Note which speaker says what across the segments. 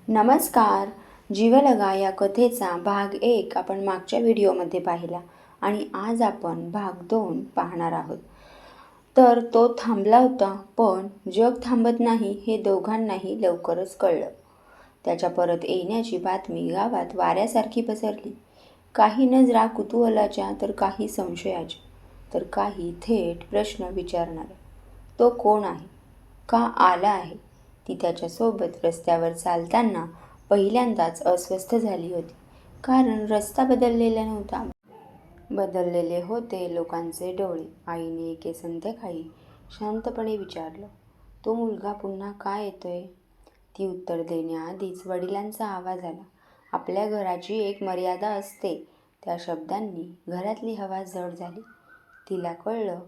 Speaker 1: नमस्कार. जीवलगा या कथेचा भाग 1 आपण मागच्या व्हिडिओमध्ये पाहिला आणि आज आपण भाग 2 पाहणार आहोत. तर तो थांबला होता, पण जग थांबत नाही हे दोघांनाही लवकरच कळलं. त्याच्या परत येण्याची बातमी गावात वाऱ्यासारखी पसरली. काही नजरा कुतूहलाच्या, तर काही संशयाच्या, तर काही थेट प्रश्न विचारणाऱ्या. तो कोण आहे? का आला आहे? ती त्याच्यासोबत रस्त्यावर चालताना पहिल्यांदाच अस्वस्थ झाली होती. कारण रस्ता बदललेला नव्हता. बदललेले होते लोकांचे डोळे. आईने एके संध्याकाळी शांतपणे विचारलं, तो मुलगा पुन्हा का येतोय? ती उत्तर देण्याआधीच वडिलांचा आवाज आला. आपल्या घराची एक मर्यादा असते. त्या शब्दांनी घरातली हवा जड झाली. तिला कळलं,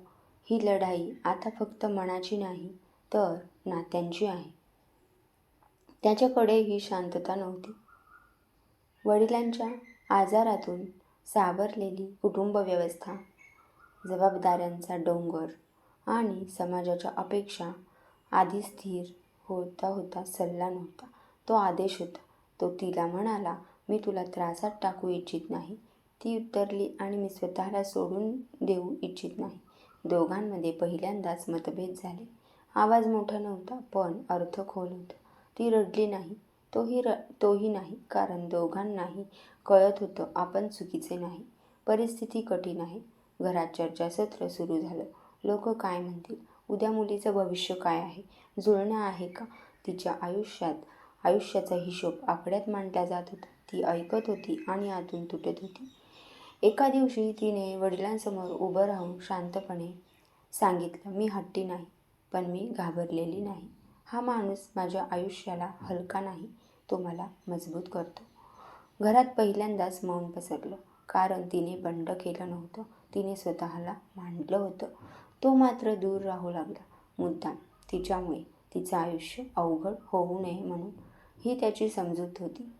Speaker 1: ही लढाई आता फक्त मनाची नाही, तर नात्यांची आहे. त्याच्याकडे ही शांतता नव्हती. वडिलांच्या आजारातून सावरलेली कुटुंब व्यवस्था, जबाबदाऱ्यांचा डोंगर आणि समाजाच्या अपेक्षा. आधी स्थिर होता होता सल्ला नव्हता, तो आदेश होता. तो तिला म्हणाला, मी तुला त्रासात टाकू इच्छित नाही. ती उत्तरली, आणि मी स्वतःला सोडून देऊ इच्छित नाही. दोघांमध्ये पहिल्यांदाच मतभेद झाले. आवाज मोठा नव्हता, पण अर्थ खोल होता. ती रडली नाही, तोही नाही, कारण दोघांनाही कळत होतं आपण चुकीचे नाही. परिस्थिती कठीण आहे. घरात चर्चासत्र सुरू झालं. लोक काय म्हणतील? उद्या मुलीचं भविष्य काय आहे? जुळणं आहे का? तिच्या आयुष्याचा हिशोब आकड्यात मांडला जात होता. ती ऐकत होती आणि आतून तुटत होती. एका दिवशी तिने वडिलांसमोर उभं राहून शांतपणे सांगितलं, मी हट्टी नाही, पण मी घाबरलेली नाही. हा माणूस माझ्या आयुष्याला हलका नाही, तो मला मजबूत करतो. घरात पहिल्यांदाच मौन पसरलं. कारण तिने बंड केलं नव्हतं, तिने स्वतःला मांडलं होतं. तो मात्र दूर राहू लागला, मुद्दाम. तिच्यामुळे तिचं आयुष्य अवघड होऊ नये म्हणून. ही त्याची समजूत होती,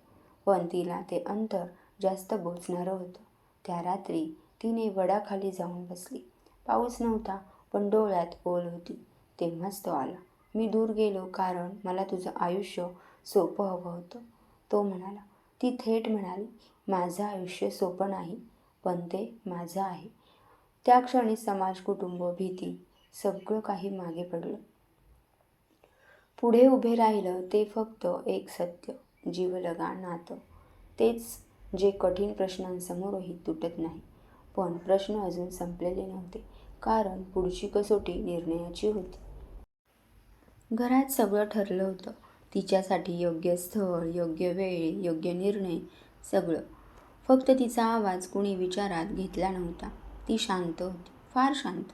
Speaker 1: पण तिला ते अंतर जास्त बोचणारं होतं. त्या रात्री तिने वडाखाली जाऊन बसली. पाऊस नव्हता, पण डोळ्यात ओल होती. तेव्हाच तो आला. मी दूर गेलो कारण मला तुझं आयुष्य सोपं हवं होतं, तो म्हणाला. ती थेट म्हणाली, माझं आयुष्य सोपं नाही, पण ते माझं आहे. त्या क्षणी समाज, कुटुंब, भीती सगळं काही मागे पडलं. पुढे उभे राहिलं ते फक्त एक सत्य, जीवलगा नातं. तेच जे कठीण प्रश्नांसमोरही तुटत नाही. पण प्रश्न अजून संपलेले नव्हते, कारण पुढची कसोटी निर्णयाची होती. घरात सगळं ठरलं होतं. तिच्यासाठी योग्य स्थळ, योग्य वेळ, योग्य निर्णय, सगळं. फक्त तिचा आवाज कुणी विचारात घेतला नव्हता. ती शांत होती, फार शांत.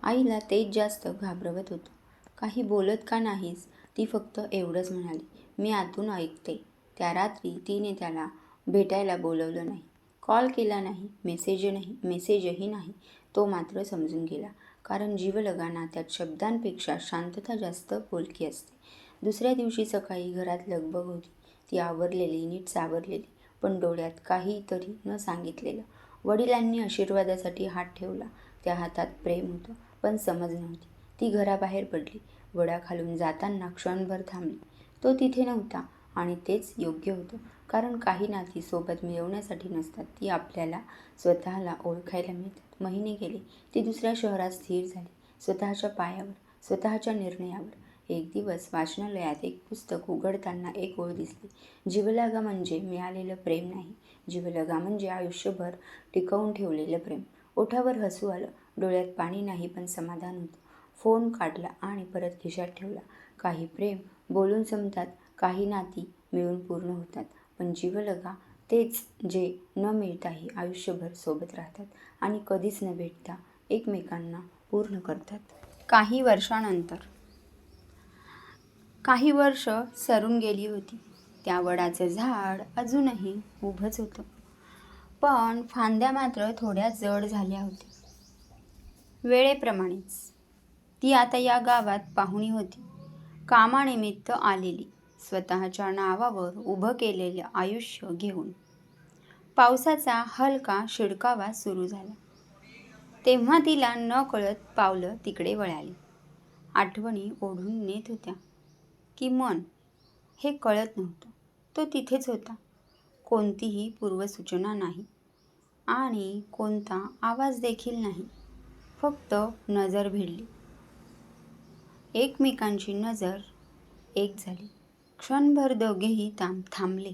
Speaker 1: आईला तेच जास्त घाबरवत होतं. काही बोलत का नाहीस? ती फक्त एवढंच म्हणाली, मी आतून ऐकते. त्या रात्री तिने त्याला भेटायला बोलवलं नाही, कॉल केला नाही, मेसेजही नाही. तो मात्र समजून गेला. कारण जीवलगा नात्यात शब्दांपेक्षा शांतता जास्त बोलकी असते. दुसऱ्या दिवशी सकाळी घरात लगबग होती. ती आवरलेली, नीट सावरलेली, पण डोळ्यात काहीतरी न सांगितलेलं. वडिलांनी आशीर्वादासाठी हात ठेवला. त्या हातात प्रेम होतं, पण समज नव्हती. ती घराबाहेर पडली. वडाखालून जाताना क्षणभर थांबली. तो तिथे नव्हता, आणि तेच योग्य होतं. कारण काही नाती सोबत मिळवण्यासाठी नसतात, ती आपल्याला स्वतःला ओळखायला मिळतात. महिने गेले. ती दुसऱ्या शहरात स्थिर झाली, स्वतःच्या पायावर, स्वतःच्या निर्णयावर. एक दिवस वाचनालयात एक पुस्तक उघडताना एक ओळ दिसली, जीवलगा म्हणजे मिळालेलं प्रेम नाही, जीवलगा म्हणजे आयुष्यभर टिकवून ठेवलेलं प्रेम. ओठावर हसू आलं, डोळ्यात पाणी नाही, पण समाधान होतं. फोन काढला आणि परत खिशात ठेवला. काही प्रेम बोलून संपतात, काही नाती मिळून पूर्ण होतात, पण जीवलगा तेच जे न मिळताही आयुष्यभर सोबत राहतात आणि कधीच न भेटता एकमेकांना पूर्ण करतात. काही वर्ष सरून गेली होती. त्या वडाचं झाड अजूनही उभंच होतं, पण फांद्या मात्र थोड्या जड झाल्या होत्या. वेळेप्रमाणेच ती आता या गावात पाहुणी होती, कामानिमित्त आलेली, स्वतःच्या नावावर उभं केलेलं आयुष्य घेऊन. पावसाचा हलका शिडकावा सुरू झाला. तेव्हा तिला न कळत पावलं तिकडे वळाली. आठवणी ओढून नेत होत्या की मन? हे कळत नव्हतं. तो तिथेच होता. कोणतीही पूर्वसूचना नाही आणि कोणता आवाज देखील नाही. फक्त नजर भिडली. एकमेकांची नजर एक झाली. क्षणभर दोघेही थांबले.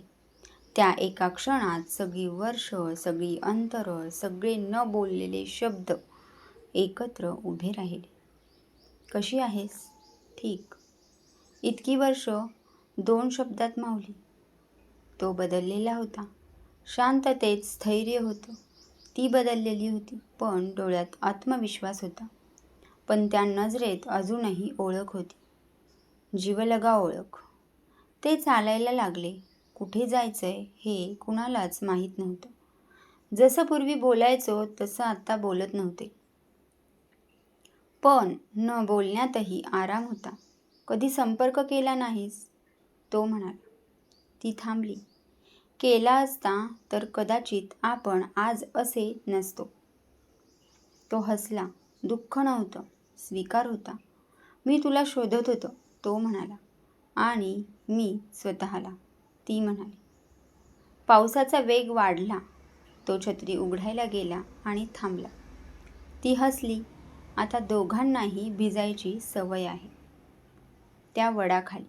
Speaker 1: त्या एका क्षणात सगळी वर्ष, सगळी अंतरं, सगळे न बोललेले शब्द एकत्र उभे राहिले. कशी आहेस? ठीक. इतकी वर्ष 2 शब्दात मावली. तो बदललेला होता. शांततेत स्थैर्य होतं. ती बदललेली होती, पण डोळ्यात आत्मविश्वास होता. पण त्या नजरेत अजूनही ओळख होती. जीवलगा ओळख. ते चालायला लागले. कुठे जायचंय हे कुणालाच माहीत नव्हतं. जसं पूर्वी बोलायचो तसं आता बोलत नव्हते. पण न बोलण्यातही आराम होता. कधी संपर्क केला नाहीस? तो म्हणाला. ती थांबली. केला असता तर कदाचित आपण आज असे नसतो. तो हसला. दुःख नव्हतं, स्वीकार होता. मी तुला शोधत होतो, तो म्हणाला. आणि मी स्वतःला, ती म्हणाली. पावसाचा वेग वाढला. तो छत्री उघडायला गेला आणि थांबला. ती हसली. आता दोघांनाही भिजायची सवय आहे. त्या वडाखाली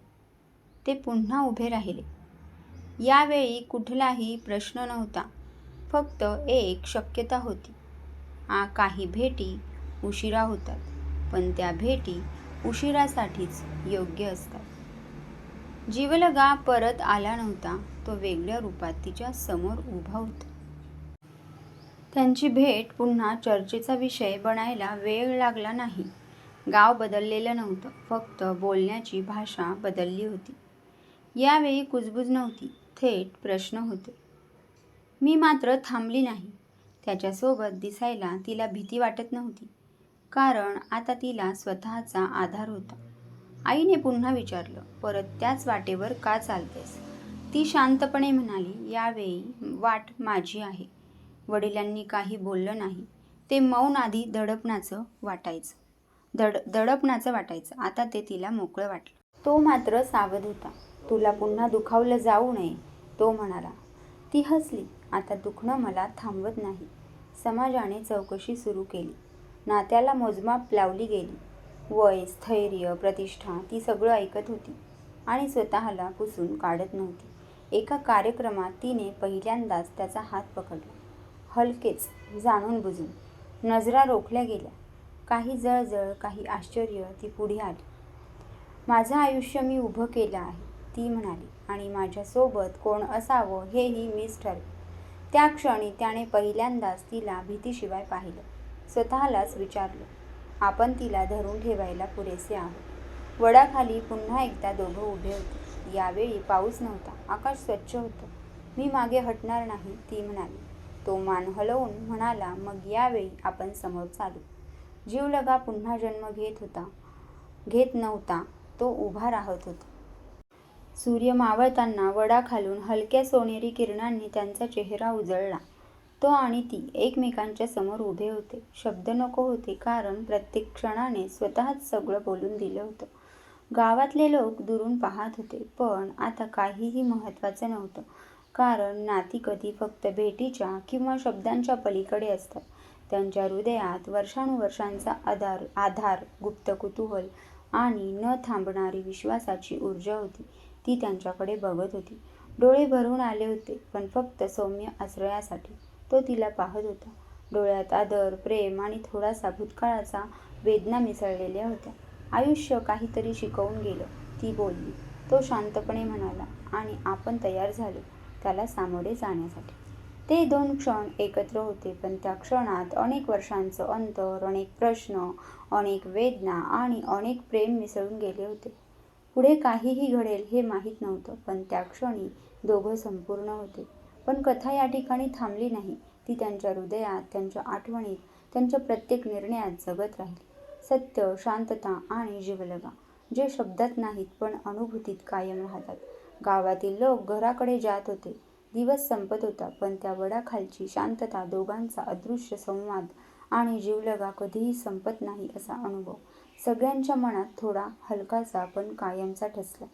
Speaker 1: ते पुन्हा उभे राहिले. यावेळी कुठलाही प्रश्न नव्हता. फक्त एक शक्यता होती. काही भेटी उशिरा होतात, पण त्या भेटी उशिरासाठीच योग्य असतात. जीवलगा परत आला नव्हता. तो वेगळ्या रूपात तिच्या समोर उभा होता. त्यांची भेट पुन्हा चर्चेचा विषय बनायला वेळ लागला नाही. गाव बदललेलं नव्हतं, फक्त बोलण्याची भाषा बदलली होती. यावेळी कुजबूज नव्हती, थेट प्रश्न होते. मी मात्र थांबली नाही. त्याच्यासोबत दिसायला तिला भीती वाटत नव्हती, कारण आता तिला स्वतःचा आधार होता. आईने पुन्हा विचारलं, परत त्याच वाटेवर का चालतेस? ती शांतपणे म्हणाली, यावेळी वाट माझी आहे. वडिलांनी काही बोललं नाही. ते मौन आधी दडपणाचं वाटायचं. आता ते तिला मोकळं वाटलं. तो मात्र सावध होता. तुला पुन्हा दुखावलं जाऊ नये, तो म्हणाला. ती हसली. आता दुखणं मला थांबवत नाही. समाजाने चौकशी सुरू केली. नात्याला मोजमाप लावली गेली. वय, स्थैर्य, प्रतिष्ठा, ती सगळं ऐकत होती आणि स्वतःला पुसून काढत नव्हती. एका कार्यक्रमात तिने पहिल्यांदाच त्याचा हात पकडला. हलकेच, जाणून बुजून. नजरा रोखल्या गेल्या. काही जळजळ, काही आश्चर्य. ती पुढे आली. माझं आयुष्य मी उभं केलं आहे, ती म्हणाली. आणि माझ्यासोबत कोण असावं हेही मीच ठरवे. त्या क्षणी त्याने पहिल्यांदाच तिला भीतीशिवाय पाहिलं. स्वतःलाच विचारलं, आपण तिला धरून ठेवायला पुरेसे आहोत. वडाखाली पुन्हा एकदा दोघं उभे होते. यावेळी पाऊस नव्हता. आकाश स्वच्छ होतं. मी मागे हटणार नाही, ती म्हणाली. तो मान हलवून म्हणाला, मग यावेळी आपण समोर चालू. जीवलगा पुन्हा जन्म घेत नव्हता. तो उभा राहत होता. सूर्य मावळताना वडाखालून हलक्या सोनेरी किरणांनी त्यांचा चेहरा उजळला. तो आणि ती एकमेकांच्या समोर उभे होते. शब्द नको होते, कारण प्रत्येक क्षणाने स्वतःच सगळं बोलून दिलं होतं. गावातले लोक दुरून पाहत होते, पण आता काहीही महत्त्वाचं नव्हतं, कारण नाती कधी फक्त भेटीच्या किंवा शब्दांच्या पलीकडे असतात. त्यांच्या हृदयात वर्षानुवर्षांचा आधार, गुप्त कुतूहल आणि न थांबणारी विश्वासाची ऊर्जा होती. ती त्यांच्याकडे बघत होती. डोळे भरून आले होते, पण फक्त सौम्य आश्रयासाठी. तो तिला पाहत होता. डोळ्यात आदर, प्रेम आणि थोडासा भूतकाळाचा वेदना मिसळलेल्या होत्या. आयुष्य काहीतरी शिकवून गेलं, ती बोलली. तो शांतपणे म्हणाला, आणि आपण तयार झालो त्याला सामोरे जाण्यासाठी. ते 2 क्षण एकत्र होते, पण त्या क्षणात अनेक वर्षांचं अंतर, अनेक प्रश्न, अनेक वेदना आणि अनेक प्रेम मिसळून गेले होते. पुढे काहीही घडेल हे माहीत नव्हतं, पण त्या क्षणी दोघं संपूर्ण होते. पण कथा या ठिकाणी थांबली नाही. ती त्यांच्या हृदयात, त्यांच्या आठवणीत, त्यांच्या प्रत्येक निर्णयात जगत राहिली. सत्य, शांतता आणि जीवलगा, जे शब्दात नाहीत पण अनुभूतीत कायम राहतात. गावातील लोक घराकडे जात होते. दिवस संपत होता, पण त्या वडाखालची शांतता, दोघांचा अदृश्य संवाद आणि जीवलगा कधीही संपत नाही असा अनुभव सगळ्यांच्या मनात थोडा हलकासा पण कायमचा ठसला.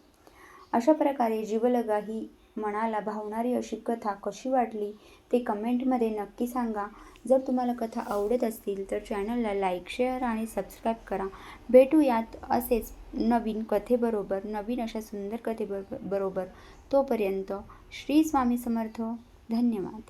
Speaker 1: अशा प्रकारे जीवलगा ही मनाला भावणारी अशी कथा कशी वाटली ते कमेंटमध्ये नक्की सांगा. जर तुम्हाला कथा आवडत असतील तर चॅनलला लाईक, शेअर आणि सबस्क्राईब करा. भेटूयात असेच नवीन कथेबरोबर, नवीन अशा सुंदर कथेबरोबर. तोपर्यंत श्री स्वामी समर्थ. धन्यवाद.